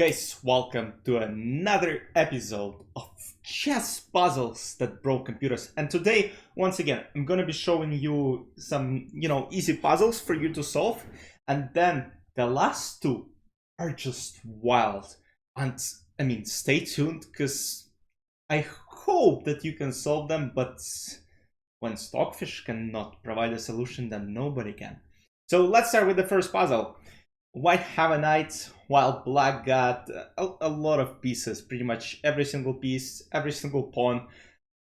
Guys, welcome to another episode of chess puzzles that broke computers. And today, once again, I'm gonna be showing you some, easy puzzles for you to solve. And then the last two are just wild. And I mean, stay tuned because I hope that you can solve them. But when Stockfish cannot provide a solution, then nobody can. So let's start with the first puzzle. White have a knight, while black got a lot of pieces, pretty much every single piece, every single pawn,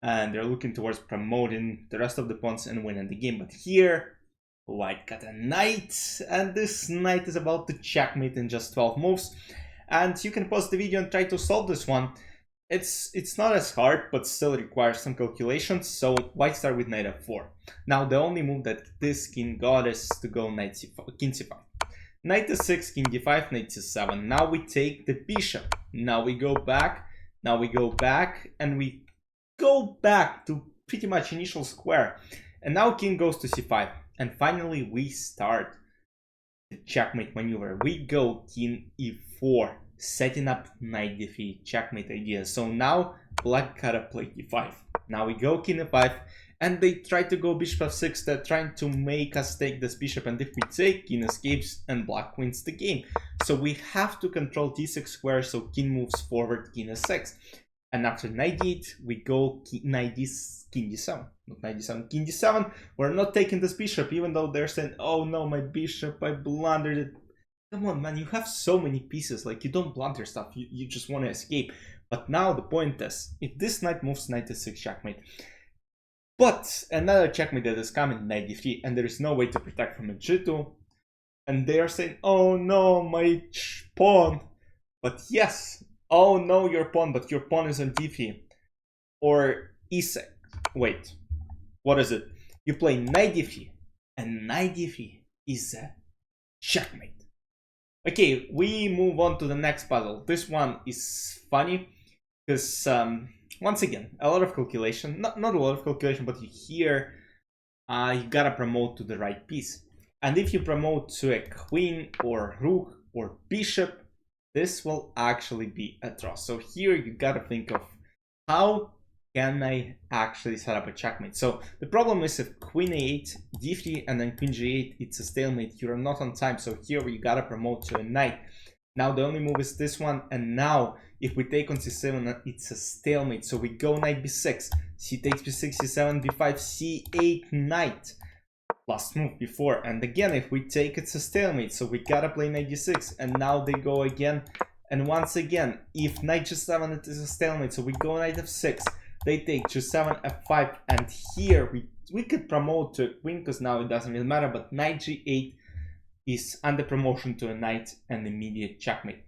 and they're looking towards promoting the rest of the pawns and winning the game. But here, white got a knight, and this knight is about to checkmate in just 12 moves. And you can pause the video and try to solve this one. It's not as hard, but still requires some calculations, so white start with knight f4. Now the only move that this king got is to go king c5. Knight e6, king d5, knight c7. Now we take the bishop. Now we go back, and we go back to pretty much initial square. And now king goes to c5. And finally we start the checkmate maneuver. We go king e4, setting up knight d3 checkmate idea. So now black gotta play d5. Now we go king e5. And they try to go bishop f6, they're trying to make us take this bishop, and if we take, king escapes and black wins the game. So we have to control d6 square, so king moves forward, king s6. And after knight d8, we go king d7. Not knight d7, king d7. We're not taking this bishop, even though they're saying, oh no, my bishop, I blundered it. Come on, man, you have so many pieces, like you don't blunder stuff, you just want to escape. But now the point is, if this knight moves, knight e6 checkmate. But another checkmate that is coming, knight d3, and there is no way to protect from a g2. And they are saying, oh no, my pawn. But yes, oh no, your pawn, but your pawn is on d3. Or e6. Wait, what is it? You play knight d3, and knight d3 is a checkmate. Okay, we move on to the next puzzle. This one is funny, because once again, a lot of calculation, not a lot of calculation, but here you gotta promote to the right piece. And if you promote to a queen or rook or bishop, this will actually be a draw. So here you gotta think of how can I actually set up a checkmate. So the problem is if queen a8, d3, and then queen g8, it's a stalemate. You're not on time. So here you gotta promote to a knight. Now the only move is this one, and now if we take on c7, it's a stalemate. So we go knight b6, c takes b6, c7, b5, c8, knight. Last move before, and again if we take, it's a stalemate. So we gotta play knight d6, and now they go again. And once again, if knight g7, it is a stalemate. So we go knight f6, they take g7, f5, and here we could promote to a queen because now it doesn't really matter, but knight g8 is under promotion to a knight and immediate checkmate.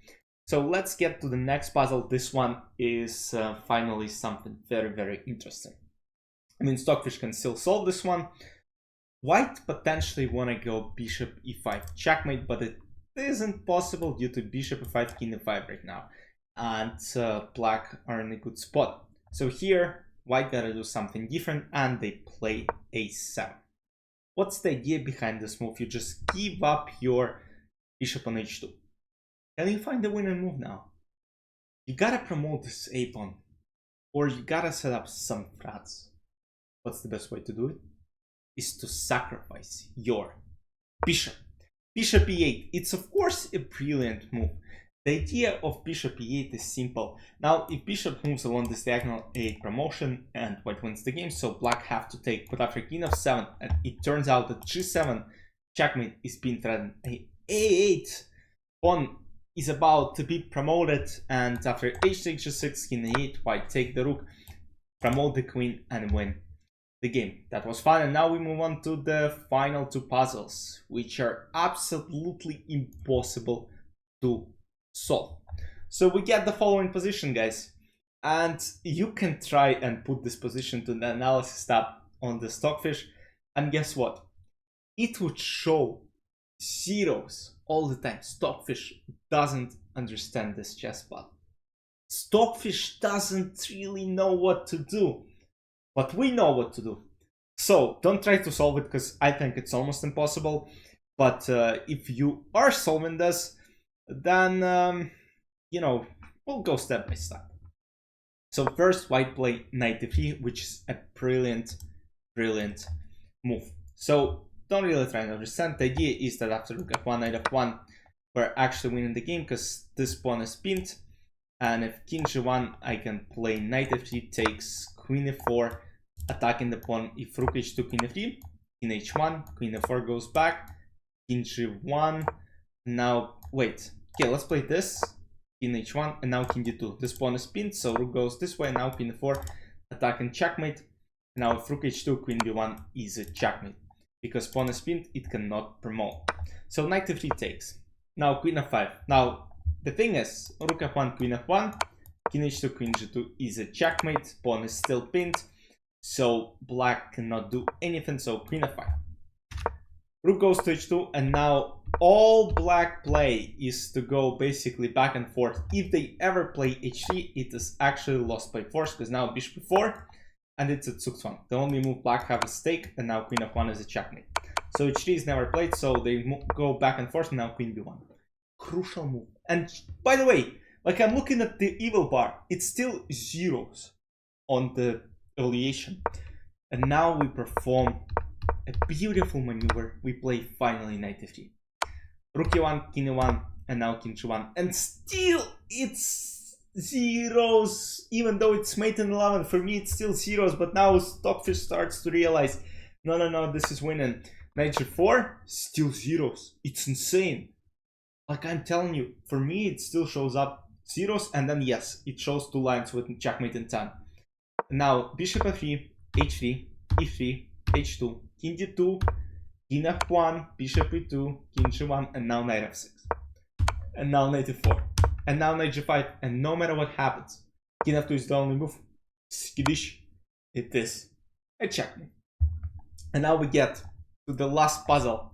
So let's get to the next puzzle. This one is finally something very, very interesting. I mean, Stockfish can still solve this one. White potentially want to go bishop e5 checkmate, but it isn't possible due to bishop e5, king e5 right now. And black are in a good spot. So here, white gotta do something different, and they play a7. What's the idea behind this move? You just give up your bishop on h2. Can you find the winning move now? You gotta promote this a-pawn, or you gotta set up some threats. What's the best way to do it? Is to sacrifice your bishop. Bishop e8, it's of course a brilliant move. The idea of bishop e8 is simple. Now, if bishop moves along this diagonal, a8 promotion, and white wins the game, so black have to take. But after king f7, and it turns out that g7 checkmate is being threatened. A8 pawn is about to be promoted, and after h takes g6, king a8, white take the rook, promote the queen, and win the game. That was fun, and now we move on to the final two puzzles, which are absolutely impossible to solve. So we get the following position, guys, and you can try and put this position to the analysis tab on the Stockfish, and guess what? It would show zeros all the time. Stockfish doesn't understand this chess puzzle. Stockfish doesn't really know what to do, but we know what to do. So don't try to solve it because I think it's almost impossible. But if you are solving this, then you know, we'll go step by step. So first, white play knight d3, which is a brilliant move. So don't really try to understand. The idea is that after rook f1, knight f1, we're actually winning the game because this pawn is pinned. And if king g1, I can play knight f3 takes queen f4, attacking the pawn. If rook h2, queen f3, king h1, queen f4 goes back, king g1. Now, wait. Okay, let's play this. King h1 and now king d2. This pawn is pinned, so rook goes this way. Now queen f4, attacking checkmate. Now if rook h2, queen b1 is a checkmate. Because pawn is pinned, it cannot promote. So knight f3 takes. Now queen f5. Now the thing is, rook f1, queen f1, king h2, queen g2 is a checkmate. Pawn is still pinned, so black cannot do anything. So queen f5. Rook goes to h2, and now all black play is to go basically back and forth. If they ever play h3, it is actually lost by force, because now bishop f4, and it's at suk1. The only move black have is stake, and now queen f1 is a checkmate. So h3 is never played, so they go back and forth, and now queen b1. Crucial move. And by the way, like I'm looking at the evil bar, it's still zeros on the evaluation. And now we perform a beautiful maneuver. We play finally knight f3. Rook e1, king e1, and now king g1. And still it's zeros, even though it's mate in 11. For me it's still zeros, but now Stockfish starts to realize, no, this is winning. Knight g4, still zeros. It's insane. Like I'm telling you, for me it still shows up zeros, and then yes, it shows 2 lines with checkmate in 10. Now bishop f3, h3, e3, h2, king d2, king f1, bishop e2, king g1, and now knight f6. And now knight e4. And now knight g5, and no matter what happens, king f2 is the only move. Skittish. It is a checkmate. And now we get to the last puzzle.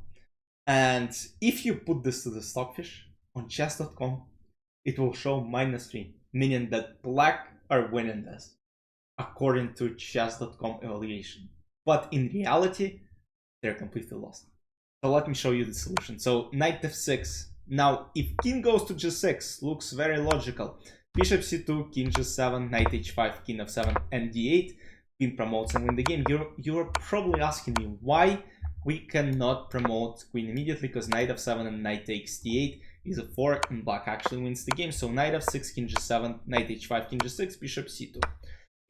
And if you put this to the Stockfish on chess.com, it will show -3, meaning that black are winning this, according to chess.com evaluation. But in reality, they're completely lost. So let me show you the solution. So knight f6. Now, if king goes to g6, looks very logical. Bishop c2, king g7, knight h5, king f7, and d8. King promotes and win the game. You're probably asking me why we cannot promote queen immediately, because knight f7 and knight takes d8 is a 4, and black actually wins the game. So knight f6, king g7, knight h5, king g6, bishop c2,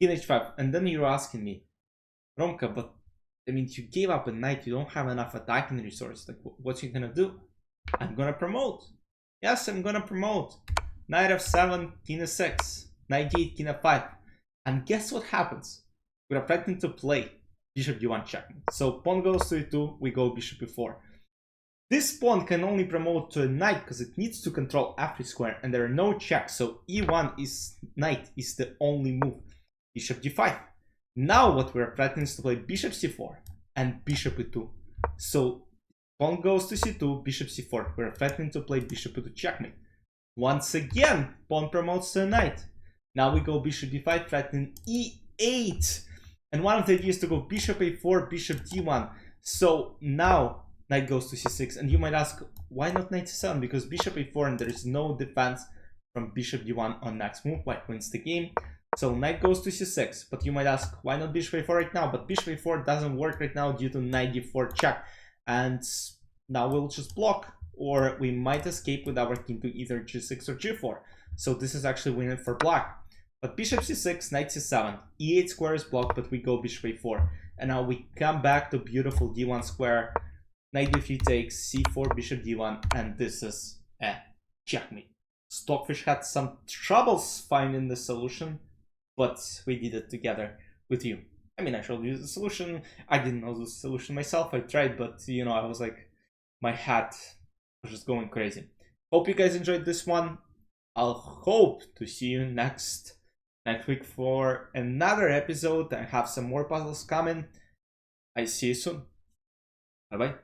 king h5. And then you're asking me, Romka, but I mean, you gave up a knight, you don't have enough attacking resources. Like, what's you gonna do? I'm gonna promote. Yes, I'm gonna promote. Knight f7, king f6, knight d8, king f5. And guess what happens? We're threatening to play bishop d1 checkmate. So pawn goes to e2, we go bishop e4. This pawn can only promote to a knight because it needs to control f3 square, and there are no checks. So e1 is knight is the only move. Bishop d5. Now what we're threatening is to play bishop c4 and bishop e2. So pawn goes to c2, bishop c4. We're threatening to play bishop e2 checkmate. Once again, pawn promotes to a knight. Now we go bishop d5, threatening e8. And one of the ideas is to go bishop a4, bishop d1. So now knight goes to c6. And you might ask, why not knight c7? Because bishop a4 and there is no defense from bishop d1 on next move. White wins the game. So knight goes to c6. But you might ask, why not bishop a4 right now? But bishop a4 doesn't work right now due to knight d4 check. And now we'll just block. Or we might escape with our king to either g6 or g4. So this is actually winning for black. But bishop c6, knight c7, e8 square is blocked, but we go bishop a4. And now we come back to beautiful d1 square. Knight d3 takes c4, bishop d1, and this is a checkmate. Stockfish had some troubles finding the solution, but we did it together with you. I mean, I showed you the solution. I didn't know the solution myself. I tried, but you know, I was like, my hat was just going crazy. Hope you guys enjoyed this one. I'll hope to see you next week for another episode. I have some more puzzles coming. I see you soon. Bye bye.